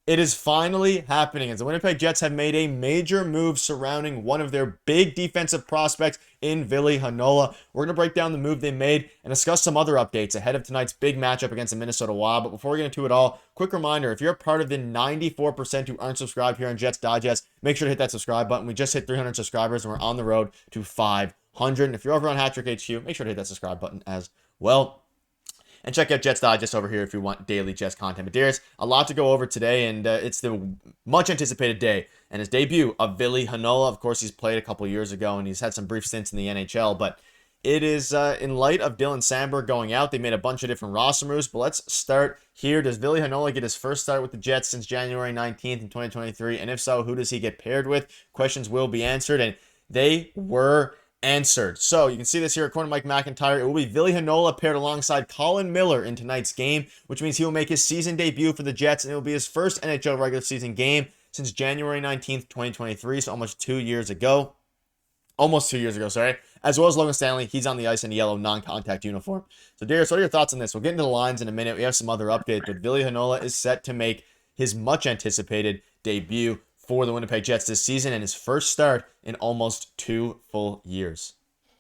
It is finally happening as the Winnipeg Jets have made a major move surrounding one of their big defensive prospects in Vly Hronek. We're going to break down the move they made and discuss some other updates ahead of tonight's big matchup against the Minnesota Wild. But before we get into it all, quick reminder, if you're a part of the 94% who aren't subscribed here on Jets Digest, make sure to hit that subscribe button. We just hit 300 subscribers and we're on the road to 500. And if you're over on Hattrick HQ, make sure to hit that subscribe button as well. And check out Jets Digest over here if you want daily Jets content. But there's a lot to go over today, and it's the much anticipated day and his debut of Vly Hronek. Of course, he's played a couple years ago, and he's had some brief stints in the NHL. But it is in light of Dylan Samberg going out. They made a bunch of different roster moves, but let's start here. Does Vly Hronek get his first start with the Jets since January 19th in 2023? And if so, who does he get paired with? Questions will be answered, and they were answered. So you can see this here according to Mike McIntyre. It will be Vly Hronek paired alongside Colin Miller in tonight's game, which means he will make his season debut for the Jets, and it will be his first NHL regular season game since January 19th, 2023, so almost 2 years ago. Almost 2 years ago, sorry. As well as Logan Stanley, he's on the ice in a yellow non-contact uniform. So Darius, what are your thoughts on this? We'll get into the lines in a minute. We have some other updates, but Vly Hronek is set to make his much anticipated debut for the Winnipeg Jets this season and his first start in almost 2 full years.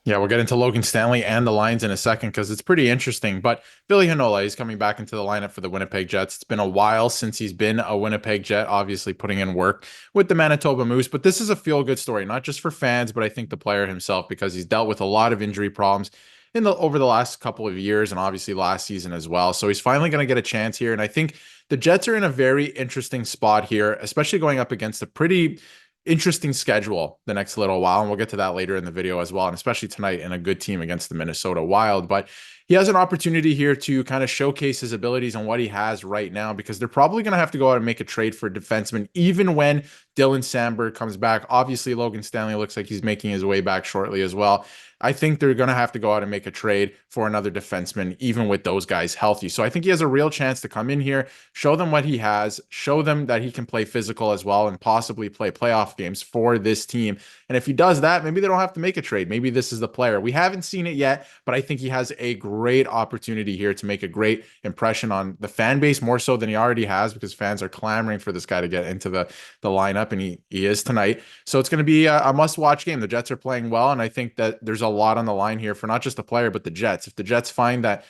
Yeah, we'll get into Logan Stanley and the lines in a second because it's pretty interesting. But Vly Hronek is coming back into the lineup for the Winnipeg Jets. It's been a while since he's been a Winnipeg Jet, obviously putting in work with the Manitoba Moose. But this is a feel-good story, not just for fans, but I think the player himself, because he's dealt with a lot of injury problems over the last couple of years and obviously last season as well. So he's finally going to get a chance here. And I think the Jets are in a very interesting spot here, especially going up against a pretty interesting schedule the next little while. And we'll get to that later in the video as well. And especially tonight in a good team against the Minnesota Wild. But he has an opportunity here to kind of showcase his abilities and what he has right now, because they're probably going to have to go out and make a trade for a defenseman, even when Dylan Samberg comes back. Obviously, Logan Stanley looks like he's making his way back shortly as well. I think they're going to have to go out and make a trade for another defenseman, even with those guys healthy. So I think he has a real chance to come in here, show them what he has, show them that he can play physical as well, and possibly play playoff games for this team. And if he does that, maybe they don't have to make a trade. Maybe this is the player. We haven't seen it yet, but I think he has a great opportunity here to make a great impression on the fan base, more so than he already has, because fans are clamoring for this guy to get into the lineup, and he is tonight. So it's going to be a must-watch game. The Jets are playing well, and I think that there's a lot on the line here for not just the player, but the Jets. If the Jets find that,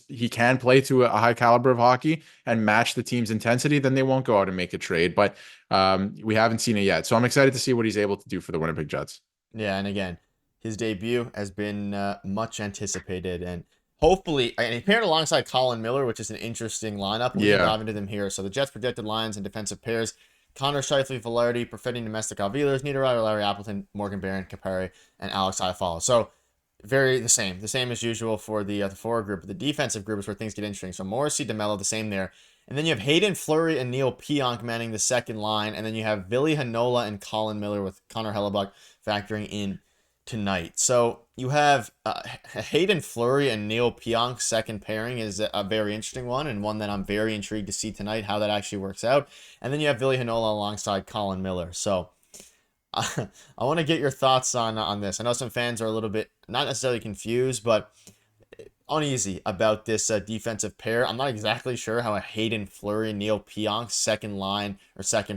he can play to a high caliber of hockey and match the team's intensity, then they won't go out and make a trade. But we haven't seen it yet. So I'm excited to see what he's able to do for the Winnipeg Jets. Yeah, and again, his debut has been much anticipated, and hopefully, and he paired alongside Colin Miller, which is an interesting lineup. We can dive into them here. So the Jets projected lines and defensive pairs: Connor Scheifele, Velarde, Perfetti, Domestic, Alvilers, Niederreiter, Larry Appleton, Morgan Barron, Capari, and Alex Iafallo. So the same as usual for the forward group. But the defensive group is where things get interesting. So Morrissey, DeMello, the same there. And then you have Hayden Fleury and Neil Pionk manning the second line. And then you have Vly Hronek and Colin Miller with Connor Hellebuyck factoring in tonight. So you have Hayden Fleury and Neil Pionk second pairing is a very interesting one, and one that I'm very intrigued to see tonight, how that actually works out. And then you have Vly Hronek alongside Colin Miller. So I want to get your thoughts on this. I know some fans are a little bit, not necessarily confused, but uneasy about this defensive pair. I'm not exactly sure how a Hayden Fleury, Neil Pionk second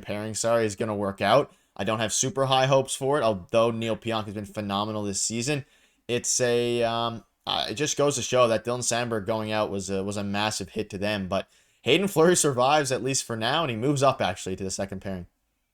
pairing, is going to work out. I don't have super high hopes for it, although Neil Pionk has been phenomenal this season. It's it just goes to show that Dylan Samberg going out was a massive hit to them. But Hayden Fleury survives, at least for now, and he moves up actually to the second pairing.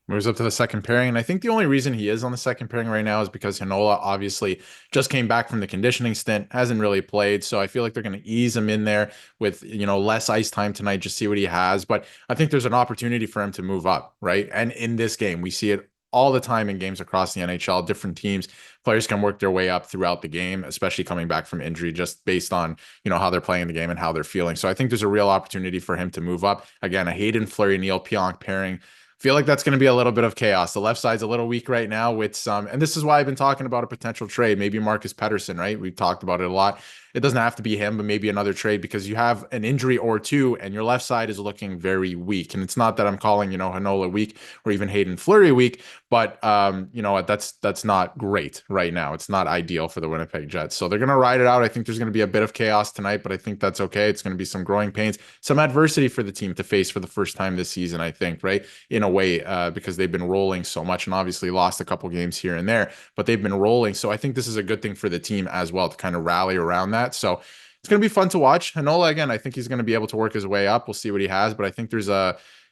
Moves up to the second pairing. And I think the only reason he is on the second pairing right now is because Hronek obviously just came back from the conditioning stint, hasn't really played. So I feel like they're going to ease him in there with, less ice time tonight, just see what he has. But I think there's an opportunity for him to move up, right? And in this game, we see it all the time in games across the NHL, different teams, players can work their way up throughout the game, especially coming back from injury, just based on, how they're playing the game and how they're feeling. So I think there's a real opportunity for him to move up. Again, a Hayden Fleury, Neil Pionk pairing. Feel like that's going to be a little bit of chaos. The left side's a little weak right now with some, and this is why I've been talking about a potential trade. Maybe Marcus Pettersson, right? We've talked about it a lot. It doesn't have to be him, but maybe another trade because you have an injury or two and your left side is looking very weak. And it's not that I'm calling, Hanola weak or even Hayden Fleury weak, but that's not great right now. It's not ideal for the Winnipeg Jets. So they're going to ride it out. I think there's going to be a bit of chaos tonight, but I think that's okay. It's going to be some growing pains, some adversity for the team to face for the first time this season, I think, right? In a way, because they've been rolling so much and obviously lost a couple games here and there, but they've been rolling. So I think this is a good thing for the team as well to kind of rally around that. So it's going to be fun to watch. Hanola, again, I think he's going to be able to work his way up. We'll see what he has, but I think there's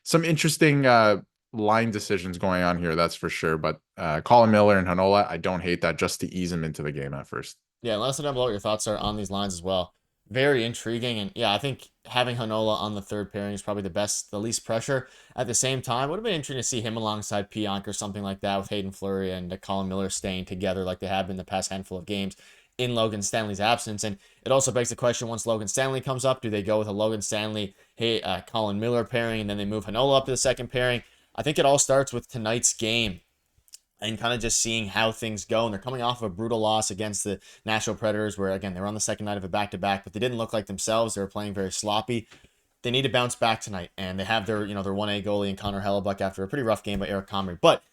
some interesting line decisions going on here, that's for sure. But Colin Miller and Hanola, I don't hate that, just to ease him into the game at first. Yeah, let us know down below what your thoughts are on these lines as well. Very intriguing, and yeah, I think having Hanola on the third pairing is probably the least pressure. At the same time, would have been interesting to see him alongside Pionk or something like that, with Hayden Fleury and Colin Miller staying together like they have been the past handful of games in Logan Stanley's absence. And it also begs the question, once Logan Stanley comes up, do they go with a Logan Stanley, Colin Miller pairing, and then they move Hanola up to the second pairing? I think it all starts with tonight's game and kind of just seeing how things go. And they're coming off of a brutal loss against the Nashville Predators, where, again, they were on the second night of a back-to-back, but they didn't look like themselves. They were playing very sloppy. They need to bounce back tonight, and they have their 1A goalie in Connor Hellebuyck after a pretty rough game by Eric Comrie. But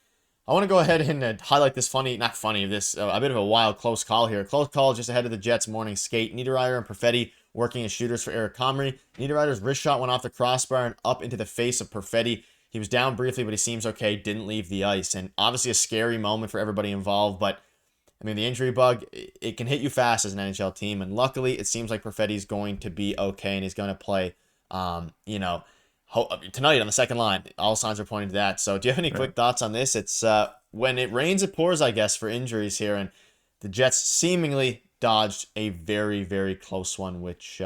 I want to go ahead and highlight this a bit of a wild close call here. Close call just ahead of the Jets' morning skate. Niederreiter and Perfetti working as shooters for Eric Comrie. Niederreiter's wrist shot went off the crossbar and up into the face of Perfetti. He was down briefly, but he seems okay, didn't leave the ice. And obviously a scary moment for everybody involved, but I mean, the injury bug, it can hit you fast as an NHL team. And luckily, it seems like Perfetti's going to be okay, and he's going to play, tonight on the second line. All signs are pointing to that. So do you have any quick thoughts on this? It's when it rains, it pours, I guess, for injuries here. And the Jets seemingly dodged a very, very close one, which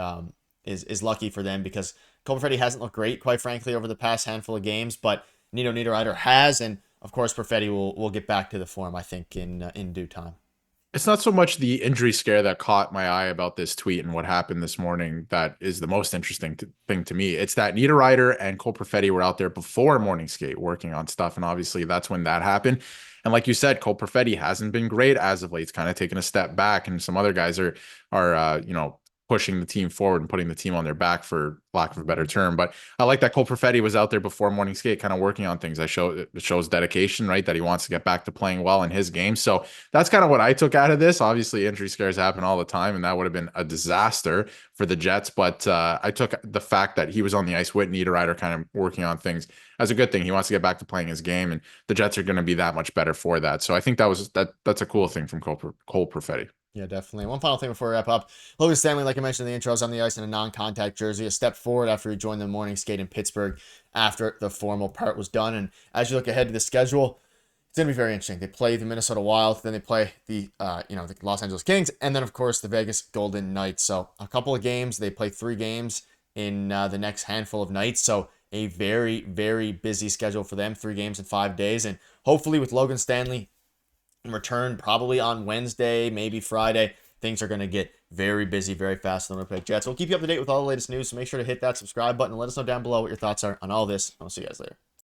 is lucky for them, because Cole Perfetti hasn't looked great, quite frankly, over the past handful of games, but Niederreiter has, and of course Perfetti will get back to the form, I think, in due time. It's not so much the injury scare that caught my eye about this tweet and what happened this morning that is the most interesting thing to me. It's that Niederreiter and Cole Perfetti were out there before morning skate working on stuff, and obviously that's when that happened. And like you said, Cole Perfetti hasn't been great as of late. It's kind of taken a step back, and some other guys are pushing the team forward and putting the team on their back, for lack of a better term. But I like that Cole Perfetti was out there before morning skate, kind of working on things. It shows dedication, right? That he wants to get back to playing well in his game. So that's kind of what I took out of this. Obviously, injury scares happen all the time, and that would have been a disaster for the Jets. But I took the fact that he was on the ice with Niederreiter kind of working on things as a good thing. He wants to get back to playing his game, and the Jets are going to be that much better for that. So I think that's a cool thing from Cole Perfetti. Yeah, definitely. One final thing before we wrap up. Logan Stanley, like I mentioned in the intro, is on the ice in a non-contact jersey, a step forward after he joined the morning skate in Pittsburgh after the formal part was done. And as you look ahead to the schedule, it's going to be very interesting. They play the Minnesota Wild, then they play the Los Angeles Kings, and then, of course, the Vegas Golden Knights. So a couple of games. They play 3 games in the next handful of nights. So a very, very busy schedule for them, 3 games in 5 days. And hopefully with Logan Stanley return probably on Wednesday, maybe Friday, things are going to get very busy very fast in the Winnipeg Jets. We'll keep you up to date with all the latest news, so make sure to hit that subscribe button and let us know down below what your thoughts are on all this. I'll see you guys later.